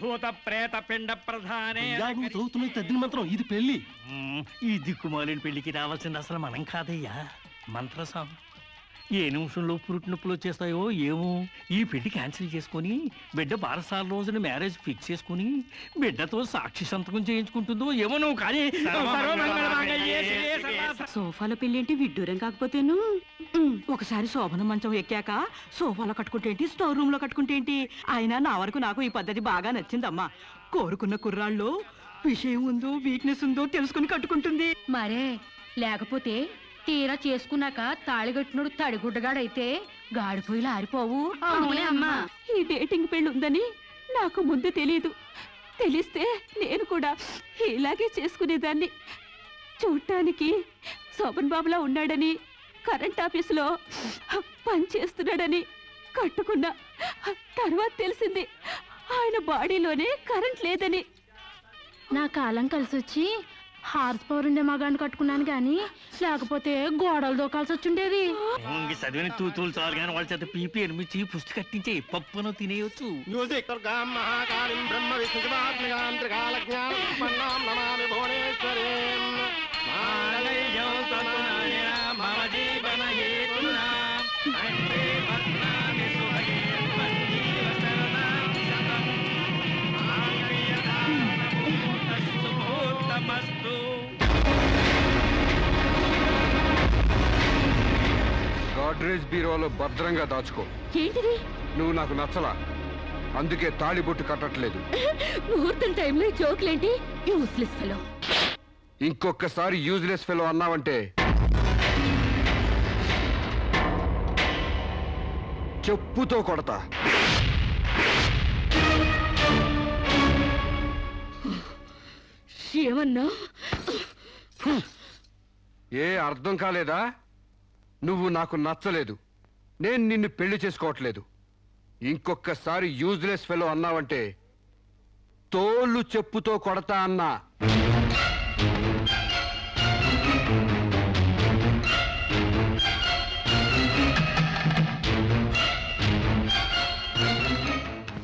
భూత ప్రేత పిండ ప్రధానే. చదువుతున్నది తద్దిన మంత్రం, ఇది పెళ్లి. ఈ దిక్కుమాలిన పెళ్లికి రావాల్సింది అసలు మనం కాదయ్యా, మంత్రసాం. ఏ నిమిషంలో పురుటి నొప్పులు వచ్చేస్తాయో ఏమో. ఈ పెళ్లి క్యాన్సిల్ చేసుకుని బిడ్డ బారసాల రోజున మ్యారేజ్ ఫిక్స్ చేసుకుని బిడ్డతో సాక్షి సంతకం చేయించుకుంటుందో ఏమో. నువ్వు కానీ సోఫాలో పెళ్ళేంటి విడ్డూరం కాకపోతేను. ఒకసారి శోభన మంచం ఎక్కాక సోఫాలో కట్టుకుంటేంటి, స్టోర్ రూమ్ లో కట్టుకుంటేంటి. అయినా నా వరకు నాకు ఈ పద్ధతి బాగా నచ్చిందమ్మా. కోరుకున్న కుర్రాళ్ళు విషయం ఉందో వీక్నెస్ ఉందో తెలుసుకుని కట్టుకుంటుంది మరే. లేకపోతే తీరా చేసుకున్నాక తాళిగట్టినోడు తడిగుడ్డగాడైతే గాడిపోయిలా ఆరిపోవు. అమ్మా, ఈ డేటింగ్ పెళ్లి ఉందని నాకు ముందు తెలియదు. తెలిస్తే నేను కూడా ఇలాగే చేసుకునేదాన్ని. చూడటానికి శోభన్ బాబులా ఉన్నాడని, కరెంట్ ఆఫీసులో పని చేస్తున్నాడని కట్టుకున్నా. తర్వాత తెలిసింది ఆయన బాడీలోనే కరెంట్ లేదని. నా కాలం కలిసి వచ్చి హార్స్ పవర్ ఉండే మగాన్ని కట్టుకున్నాను గాని లేకపోతే గోడలు దూకాల్సి వచ్చుండేది. చదివిన తూతులు చాలు కానీ వాళ్ళ చేత పీపీ ఎనిమిచ్చి పుష్టి కట్టించే పప్పును తినేయచ్చు. గాడ్రేజ్ బీరోలో భద్రంగా దాచుకో. ఏంటిది? నువ్వు నాకు నచ్చలా, అందుకే తాళిబొట్టు కట్టట్లేదు. ముహూర్తం టైంలో జోకులేంటి? Useless fellow. ఇంకొకసారి యూజ్లెస్ ఫెలో అన్నావంటే చెప్పుతో కొడతా. ఏమన్నా? ఏ అర్థం కాలేదా? నువ్వు నాకు నచ్చలేదు, నేను నిన్ను పెళ్లి చేసుకోవట్లేదు. ఇంకొకసారి యూజ్లెస్ ఫెలో అన్నావంటే తోళ్ళు చెప్పుతో కొడతా అన్నా.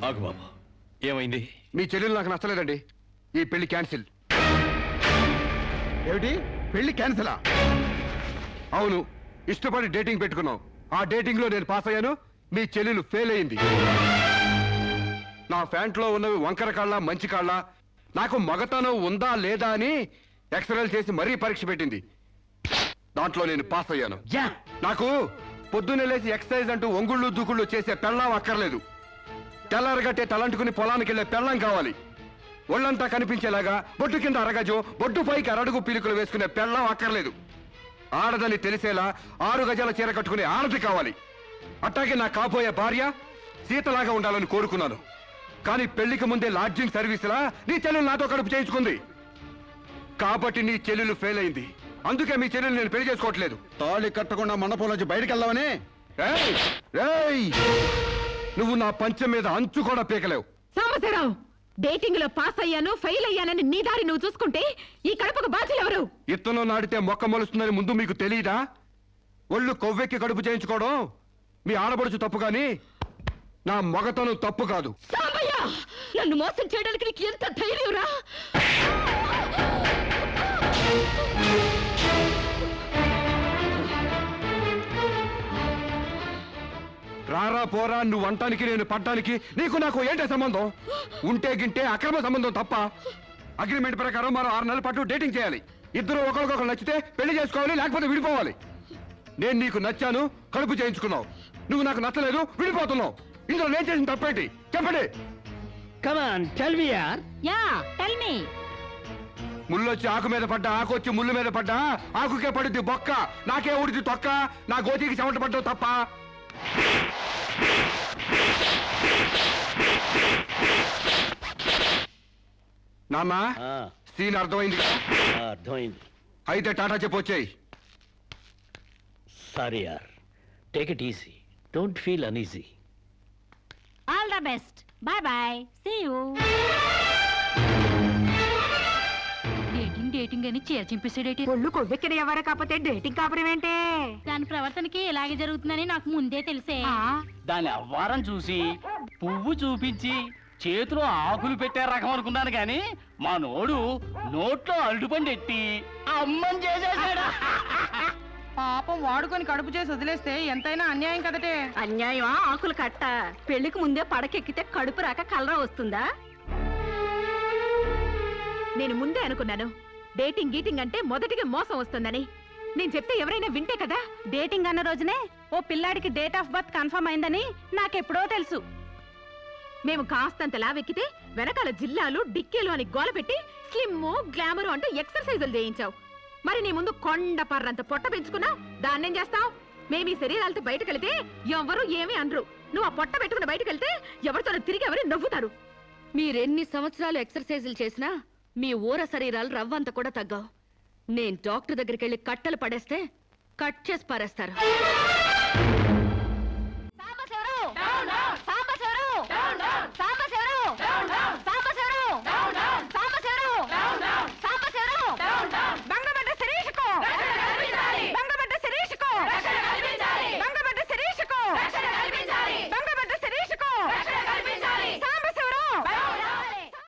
ఆగు బాబా, ఏమైంది? మీ చెల్లెలు నాకు నచ్చలేదండి, ఈ పెళ్లి క్యాన్సిల్. ఏమిటి పెళ్లి క్యాన్సిలా? అవును, ఇష్టపడి డేటింగ్ పెట్టుకున్నావు. ఆ డేటింగ్ లో నేను పాస్ అయ్యాను, మీ చెల్లెలు ఫెయిల్ అయింది. నా ఫ్యాంట్లో ఉన్నవి వంకర కాళ్ళ మంచి కాళ్ళ, నాకు మగతనం ఉందా లేదా అని ఎక్స్రేలు చేసి మరీ పరీక్ష పెట్టింది. దాంట్లో నేను పాస్ అయ్యాను. నాకు పొద్దున్నే లేచి ఎక్సర్సైజ్ అంటూ ఒంగుళ్ళు దూకుళ్ళు చేసే పెళ్ళాం అక్కర్లేదు. తెల్లారగట్టే తలంటుకుని పొలానికి వెళ్లే పెళ్ళాం కావాలి. ఒళ్ళంతా కనిపించేలాగా బొట్టు కింద అరగజో, బొట్టు పైకి అరడుగు పీలికలు వేసుకునే పెళ్ళాం అక్కర్లేదు. ఆడదని తెలిసేలా 6 గజాల చీర కట్టుకునే ఆడది కావాలి. అట్టాగే నా కాబోయే భార్య సీతలాగా ఉండాలని కోరుకున్నాను. కానీ పెళ్లికి ముందే లాడ్జింగ్ సర్వీసులా నీ చెల్లెలు నాతో కడుపు చేయించుకుంది. కాబట్టి నీ చెల్లెలు ఫెయిల్ అయింది. అందుకే మీ చెల్లెలు నేను పెళ్లి చేసుకోవట్లేదు. తాళి కట్టకుండా మండపం నుంచి బయటికి వెళ్దామని. నువ్వు నా పంచం మీద అంచు కూడా పీకలేవు. సాంబశివరావు, డేటింగ్ లో పాస్ అయ్యాను ఫెయిల్ అయ్యానని నీ దారి నువ్వు చూసుకుంటే ఈ కడపకు బాధ్యులు ఎవరు? ఇత్తనం నాడితే మొక్క మొలుస్తుందని ముందు మీకు తెలియదా? ఒళ్ళు కొవ్వెక్కి కడుపు చేయించుకోవడం మీ ఆడబడుచు తప్పు గాని నా మగతనం తప్పు కాదు. సాంబయ్య, నన్ను మోసం చేయడానికి నీకు ఎంత ధైర్యంరా? రారా పోరా, నువ్వు అంటానికి నేను పడ్డానికి నీకు నాకు ఏంటే సంబంధం? ఉంటే గింటే అక్రమ సంబంధం తప్ప. అగ్రిమెంట్ ప్రకారం మరో 6 నెలల పాటు డేటింగ్ చేయాలి. ఇద్దరు ఒకరికొకరు నచ్చితే పెళ్లి చేసుకోవాలి, లేకపోతే విడిపోవాలి. నేను నీకు నచ్చాను, కడుపు చేయించుకున్నావు. నువ్వు నాకు నచ్చలేదు, విడిపోతున్నావు. ఇందులో నేను చేసిన తప్పేంటి చెప్పండి. ముళ్ళొచ్చి ఆకు మీద పడ్డా, ఆకు వచ్చి ముళ్ళు మీద పడ్డా, ఆకుకే పడుద్ది బొక్క, నాకే ఊడిది తొక్క. నా గోతికి చెమట పడ్డావు తప్ప. నాన్నా, సీన్ అర్థమైంది? అర్థమైంది. అయితే టాటా చెప్పొచ్చాయి. సారీ యార్, take it easy, don't feel uneasy. All the best, bye bye, see you. Dating అని చీర చింపేసాడేటి. ఒళ్ళు కొవ్వెక్కిన ఎవరు కాకపోతే డేటింగ్ కాపురం ఏంటే? దాని ప్రవర్తనకి ఇలాగే జరుగుతుందని నాకు ముందే తెలిసే. దాని అవ్వారం చూసి పువ్వు చూపించి చేతిలో ఆకులు పెట్టే రకం అనుకున్నాను కానీ మా నోడు నోట్లో అరటిపండు ఎట్టి అమ్మని చేసేసాడా. పాపం వాడుకొని కడుపు చేసి వదిలేస్తే ఎంతైనా అన్యాయం కదటే. అన్యాయం ఆకులు కట్ట. పెళ్లికి ముందే పడకెక్కితే కడుపు రాక కలరా వస్తుందా? నేను ముందే అనుకున్నాను డేటింగ్ గీటింగ్ అంటే మొదటిగా మోసం వస్తుందని. నేను చెప్తే ఎవరైనా వింటే కదా. డేటింగ్ అన్న రోజునే ఓ పిల్లాడికి డేట్ ఆఫ్ బర్త్ కన్ఫర్మ్ అయిందని నాకెప్పుడో తెలుసు. మేము కాస్తంత లావెక్కితే వెనకాల జిల్లాలు డిక్కీలు అని గోల పెట్టి స్లిమ్ గ్లామరు అంటూ ఎక్సర్సైజులు చేయించావు. మరి నీ ముందు కొండ పర్రంత పొట్ట పెంచుకున్నావు. దాన్నేం చేస్తావు? మేము ఈ శరీరాలతో బయటకెళ్తే ఎవరు ఏమీ అనరు. నువ్వు ఆ పొట్ట పెట్టుకుని బయటకెళ్తే ఎవరితో తిరిగి ఎవరు నవ్వుతారు. మీరెన్ని సంవత్సరాలు ఎక్సర్సైజులు చేసినా మీ ఊర శరీరాలు రవ్వంత కూడా తగ్గవు. నేను డాక్టర్ దగ్గరికి వెళ్ళి కట్టలు పడేస్తే కట్ చేసి పారేస్తారు.